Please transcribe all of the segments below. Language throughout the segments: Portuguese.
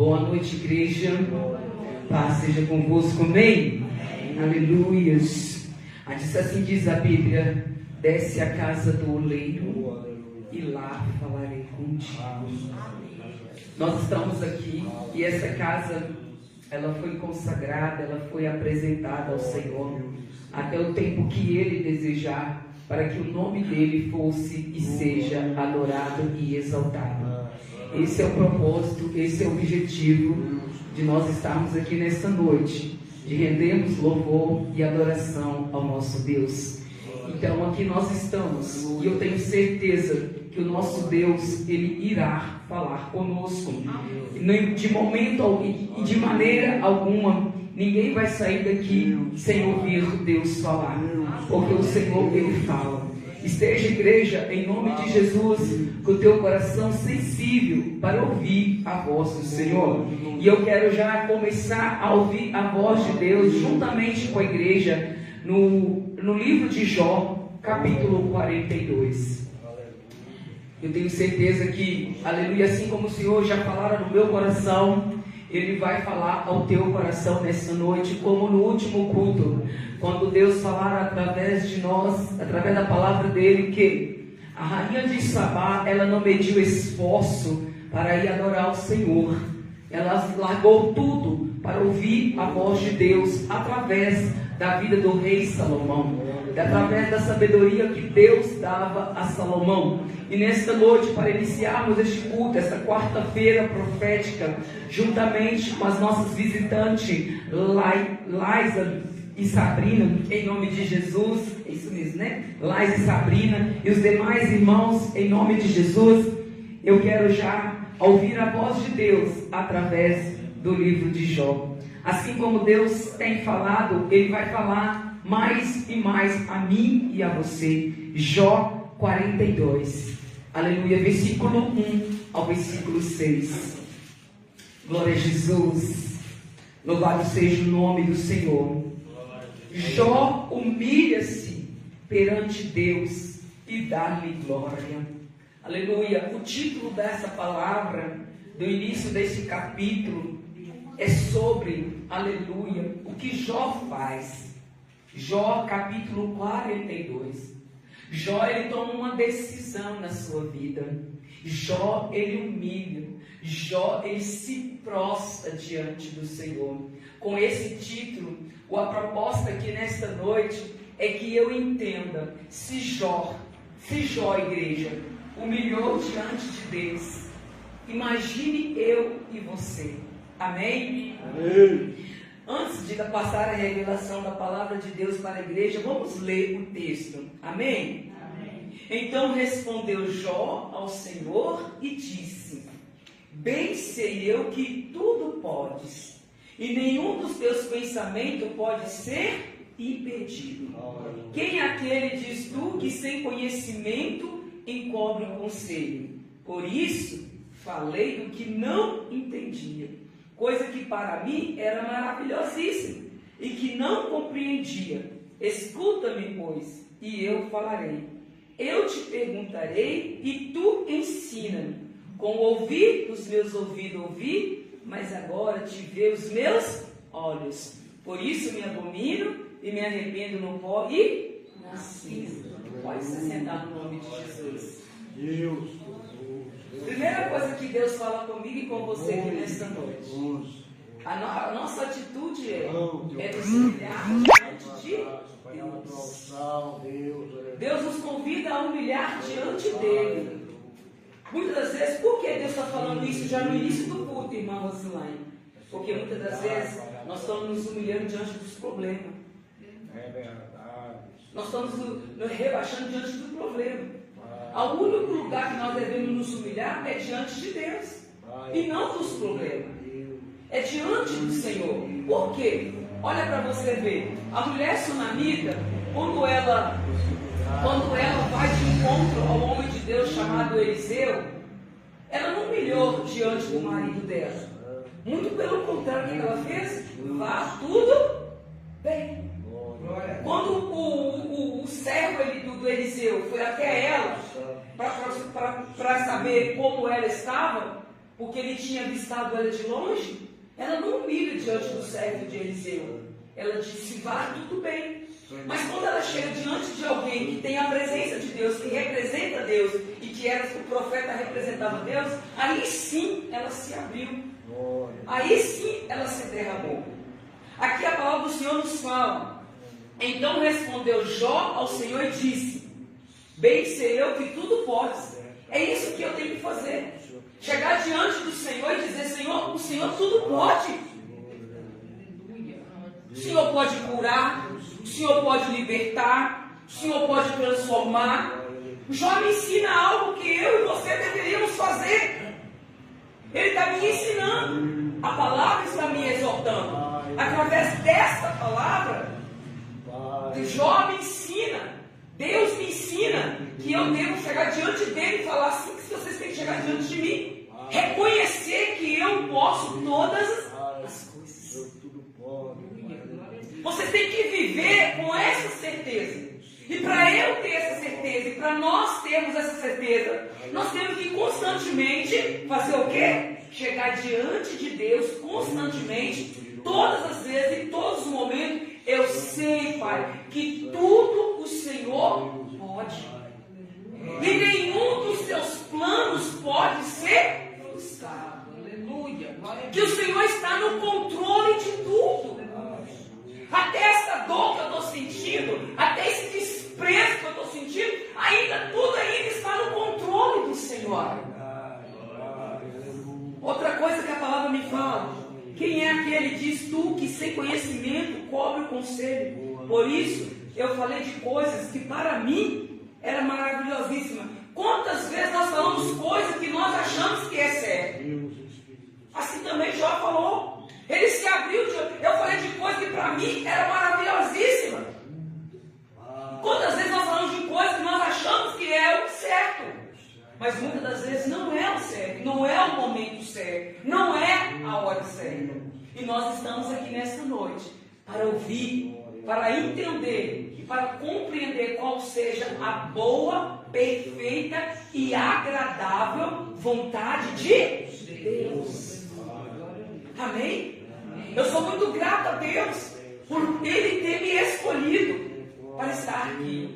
Boa noite, igreja. Paz seja convosco, amém? Aleluias. Assim diz a Bíblia: desce à casa do oleiro e lá falarei contigo. Nós estamos aqui e essa casa, ela foi consagrada, ela foi apresentada ao Senhor até o tempo que Ele desejar, para que o nome dEle fosse e seja adorado e exaltado. Esse é o propósito, esse é o objetivo de nós estarmos aqui nesta noite, de rendermos louvor e adoração ao nosso Deus. Então aqui nós estamos e eu tenho certeza que o nosso Deus, Ele irá falar conosco. De momento algum e de maneira alguma, ninguém vai sair daqui sem ouvir Deus falar, porque o Senhor, Ele fala. Esteja, igreja, em nome de Jesus, com o teu coração sensível para ouvir a voz do Senhor. E eu quero já começar a ouvir a voz de Deus juntamente com a igreja no livro de Jó, capítulo 42. Eu tenho certeza que, aleluia, assim como o Senhor já falara no meu coração, Ele vai falar ao teu coração nesta noite, como no último culto, quando Deus falara através de nós, através da palavra dEle, que a rainha de Sabá, ela não mediu esforço para ir adorar o Senhor. Ela largou tudo para ouvir a voz de Deus, através da vida do rei Salomão, através da sabedoria que Deus dava a Salomão. E nesta noite, para iniciarmos este culto, esta quarta-feira profética, juntamente com as nossas visitantes, Laisa e Sabrina, em nome de Jesus, é isso mesmo, né? Laisa e Sabrina, e os demais irmãos, em nome de Jesus, eu quero já ouvir a voz de Deus através do livro de Jó. Assim como Deus tem falado, Ele vai falar mais e mais a mim e a você. Jó 42, aleluia, versículo 1 ao versículo 6. Glória a Jesus, louvado seja o nome do Senhor. Jó humilha-se perante Deus e dá-lhe glória. Aleluia. O título dessa palavra, do início desse capítulo, é sobre, aleluia, o que Jó faz. Jó capítulo 42. Jó, ele toma uma decisão na sua vida. Jó, ele humilha. Jó, ele se prostra diante do Senhor. Com esse título, a proposta aqui nesta noite é que eu entenda se Jó, igreja, humilhou diante de Deus. Imagine eu e você. Amém? Amém. Antes de passar a revelação da palavra de Deus para a igreja, vamos ler o texto. Amém? Amém. Então respondeu Jó ao Senhor e disse: bem sei eu que tudo podes, e nenhum dos teus pensamentos pode ser impedido. Quem é aquele, diz tu, que sem conhecimento encobre o conselho? Por isso falei do que não entendia, coisa que para mim era maravilhosíssima e que não compreendia. Escuta-me, pois, e eu falarei. Eu te perguntarei e tu ensina-me. Com o ouvir dos meus ouvidos ouvi, mas agora te vê os meus olhos. Por isso me abomino e me arrependo no pó e na cinza. Pode se sentar no nome de Jesus. Deus. Primeira coisa que Deus fala comigo e com você aqui nesta noite. A nossa atitude é nos humilhar diante de Deus. Deus nos convida a humilhar diante dEle. Muitas das vezes, por que Deus está falando isso já no início do culto, irmã Rosilane? Porque muitas das vezes nós estamos nos humilhando diante dos problemas. É verdade. Nós estamos nos rebaixando diante do problema. O único lugar que nós devemos nos humilhar é diante de Deus e não dos problemas. É diante do Senhor. Por quê? Olha para você ver. A mulher sunamita, quando ela vai de encontro ao homem de Deus chamado Eliseu, ela não humilhou diante do marido dela. Muito pelo contrário, o que ela fez? Vá tudo bem. Quando o servo do Eliseu foi até ela para saber como ela estava, porque ele tinha avistado ela de longe, ela não humilha diante do servo de Eliseu. Ela disse, vá, tudo bem. Mas quando ela chega diante de alguém que tem a presença de Deus, que representa Deus, e que o profeta representava Deus, aí sim ela se abriu. Aí sim ela se derramou. Aqui a palavra do Senhor nos fala. Então respondeu Jó ao Senhor e disse, bem sei eu que tudo podes. É isso que eu tenho que fazer. Chegar diante do Senhor e dizer, Senhor, o Senhor tudo pode. O Senhor pode curar, o Senhor pode libertar, o Senhor pode transformar. Jó me ensina algo que eu e você deveríamos fazer. Ele está me ensinando. A palavra está me exortando. Através desta palavra, Jó me ensina, Deus me ensina que eu devo chegar diante dele e falar assim, que vocês têm que chegar diante de mim. Reconhecer que eu posso todas as coisas. Vocês têm que viver com essa certeza. E para eu ter essa certeza, e para nós termos essa certeza, nós temos que constantemente fazer o quê? Chegar diante de Deus constantemente, todas as vezes, em todos os momentos. Eu sei, Pai, que tudo o Senhor pode. E nenhum dos teus planos pode ser frustrado. Aleluia. Que o Senhor está no controle de tudo. Até essa dor que eu estou sentindo, até esse desprezo que eu estou sentindo, tudo ainda está no controle do Senhor. Outra coisa que a palavra me fala, quem é aquele, diz tu, que sem conhecimento cobre o conselho. Por isso, eu falei de coisas que para mim era maravilhosíssima. Quantas vezes nós falamos coisas que nós achamos que é certo? Assim também Jó falou. Ele se abriu, eu falei de coisa que para mim era maravilhosíssima. Quantas vezes nós falamos de coisas que nós achamos que é o certo, mas muitas das vezes não é o certo, não é o momento certo, não é a hora certa. E nós estamos aqui nesta noite para ouvir, para entender e para compreender qual seja a boa, perfeita e agradável vontade de Deus. Amém? Eu sou muito grato a Deus por Ele ter me escolhido para estar aqui.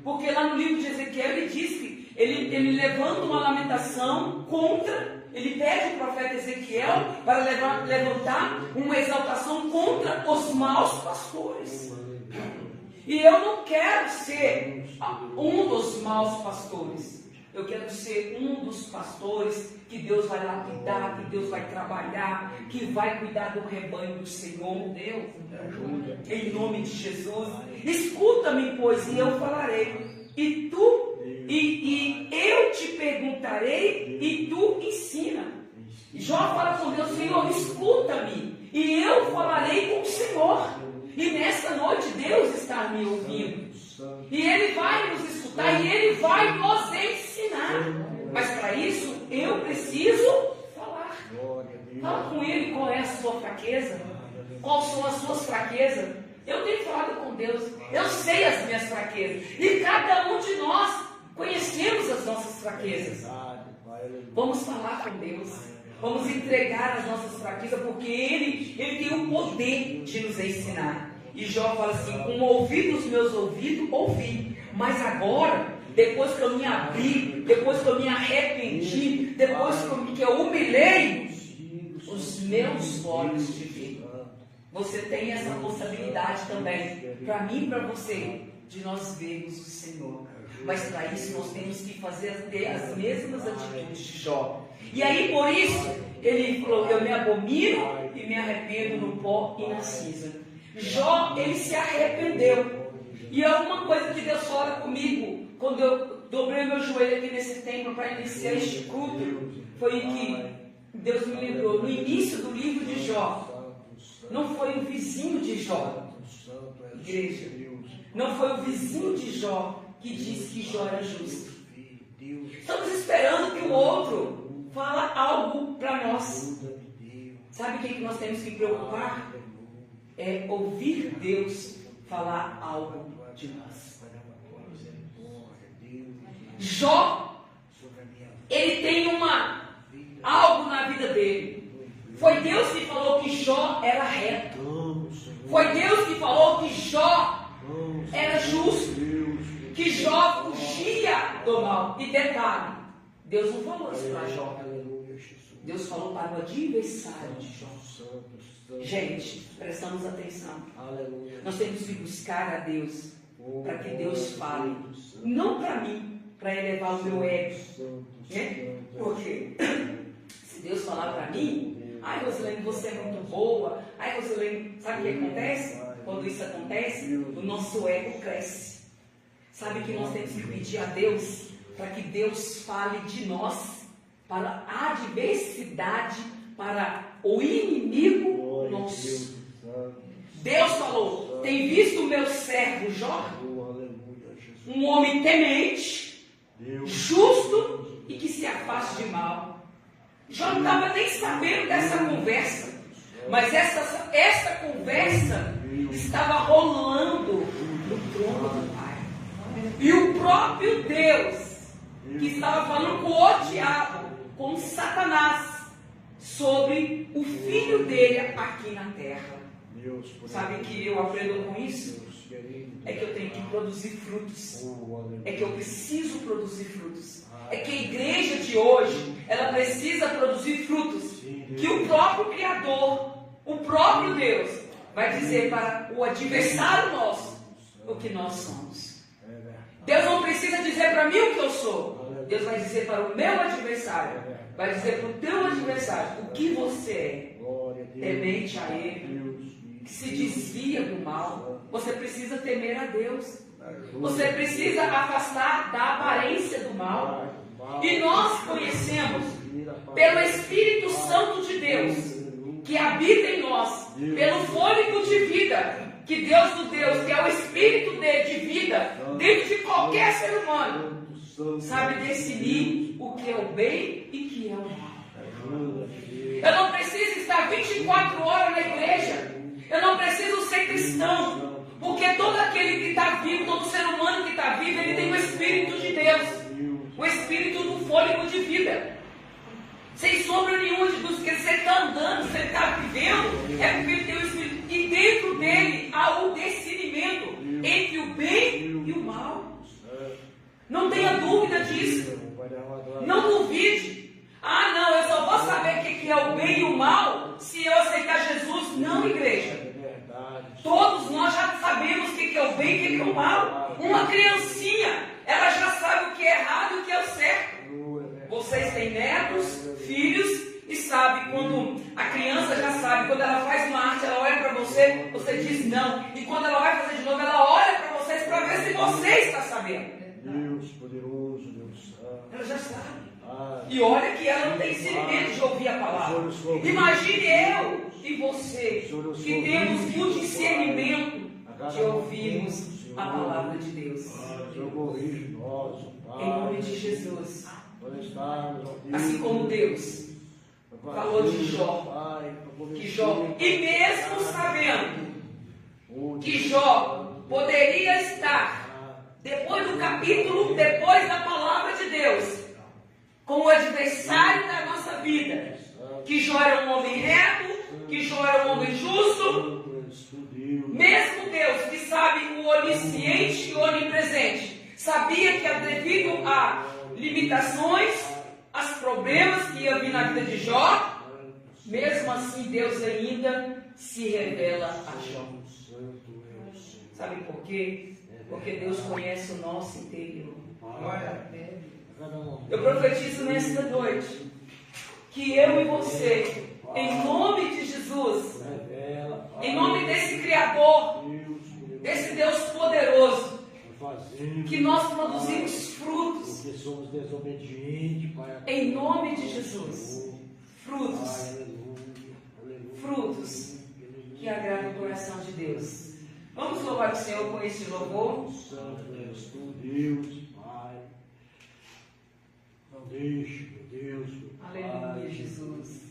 Porque lá no livro de Ezequiel ele diz que ele levanta uma lamentação contra, ele pede o profeta Ezequiel para levantar uma exaltação contra os maus pastores. E eu não quero ser um dos maus pastores. Eu quero ser um dos pastores que Deus vai lapidar, que Deus vai trabalhar, que vai cuidar do rebanho do Senhor. Deus, ajuda. Em nome de Jesus. Escuta-me, pois, e eu falarei. E eu te perguntarei, e tu ensina. Jó fala com Deus, Senhor, escuta-me, e eu falarei com o Senhor. E nesta noite Deus está me ouvindo. E Ele vai nos escutar, e Ele vai nos ensinar. Mas para isso, eu preciso falar. Fala com Ele qual é a sua fraqueza. Quais são as suas fraquezas. Eu tenho falado com Deus. Eu sei as minhas fraquezas. E cada um de nós conhecemos as nossas fraquezas. Vamos falar com Deus. Vamos entregar as nossas fraquezas, porque Ele tem o poder de nos ensinar. E Jó fala assim, com o ouvido dos meus ouvidos, ouvi. Mas agora, depois que eu me abri, depois que eu me arrependi, depois que eu humilhei, os meus olhos te veem. Você tem essa possibilidade também, para mim e para você, de nós vermos o Senhor. Mas para isso nós temos que ter as mesmas atitudes de Jó. E aí por isso, ele falou, eu me abomino e me arrependo no pó e na cinza. Jó, ele se arrependeu. E alguma coisa que Deus fala comigo, quando eu dobrei meu joelho aqui nesse templo para iniciar este culto, foi que Deus me lembrou, no início do livro de Jó, não foi o vizinho de Jó, igreja, não foi o vizinho de Jó que disse que Jó era justo. Estamos esperando que o outro fale algo para nós. Sabe o que nós temos que preocupar? É ouvir Deus falar algo de nós. Jó, ele tem algo na vida dele. Foi Deus que falou que Jó era reto. Foi Deus que falou que Jó era justo. Que Jó fugia do mal. E detalhe, Deus não falou isso para Jó. Deus falou para o adversário de Jó. Gente, prestamos atenção. Nós temos que buscar a Deus para que Deus fale. Não para mim, para elevar o meu ego. Né? Porque se Deus falar para mim, ai Rosilene, você é muito boa. Ai Rosilene, sabe o que acontece? Quando isso acontece, o nosso ego cresce. Sabe que nós temos que pedir a Deus para que Deus fale de nós para a adversidade, para o inimigo nosso. Deus falou: tem visto o meu servo Jó, um homem temente, justo e que se afaste de mal. Jó não estava nem sabendo dessa conversa, mas essa conversa estava rolando no trono do Pai. E o próprio Deus, que estava falando com o diabo, com Satanás, sobre o filho dele aqui na terra. Sabe que eu aprendo com isso? É que eu tenho que produzir frutos. É que eu preciso produzir frutos. É que a igreja de hoje, ela precisa produzir frutos. Que o próprio Criador, o próprio Deus, vai dizer para o adversário nosso o que nós somos. Deus não precisa dizer para mim o que eu sou. Deus vai dizer para o meu adversário, vai dizer para o teu adversário o que você é. Temente a Ele, que se desvia do mal. Você precisa temer a Deus. Você precisa afastar da aparência do mal. E nós conhecemos pelo Espírito Santo de Deus, que habita em nós, pelo fôlego de vida que Deus nos deu, que é o Espírito de vida dentro de qualquer ser humano, sabe definir o que é o bem e o que é o mal. Eu não preciso estar 24 horas na igreja. Eu não preciso ser cristão, porque todo aquele que está vivo, todo ser humano que está vivo, ele tem o Espírito de Deus, o Espírito do fôlego de vida. Sem sombra nenhuma de dúvida, que você está andando, você está vivendo, é porque ele tem o Espírito. E dentro dele há o discernimento entre o bem e o mal. Não tenha dúvida disso. Não duvide. Ah, não, eu só vou saber o que é o bem e o mal se eu aceitar Jesus. Não, igreja. Todos nós já sabemos o que é o bem e o que é o mal. Uma criancinha, ela já sabe o que é errado e o que é o certo. Vocês têm netos, filhos, e sabe quando a criança já sabe, quando ela faz uma arte, ela olha para você, você diz não. E quando ela vai fazer de novo, ela olha para vocês para ver se você está sabendo. Deus poderoso, Deus santo. Ela já sabe. E olha que ela não tem discernimento de ouvir a palavra. Imagine eu e você, que temos o discernimento de ouvirmos a palavra de Deus. Em nome de Jesus. Assim como Deus falou de Jó, que Jó, e mesmo sabendo que Jó poderia estar depois do capítulo, depois da palavra de Deus, como adversário da nossa vida, que Jó era um homem reto, que Jó era um homem justo, mesmo Deus que sabe o onisciente e o onipresente, sabia que devido a limitações, aos problemas que ia vir na vida de Jó, mesmo assim Deus ainda se revela a Jó. Sabe por quê? Porque Deus conhece o nosso interior. Eu profetizo nesta noite que eu e você, em nome de Jesus, em nome desse Criador, desse Deus poderoso, que nós produzimos frutos, porque somos desobedientes, Pai, em nome de Jesus, frutos, frutos que agradam o coração de Deus. Vamos louvar o Senhor com esse louvor. Santo és tu, Deus, Pai. Não deixe, meu Deus, meu Pai. Aleluia, Jesus.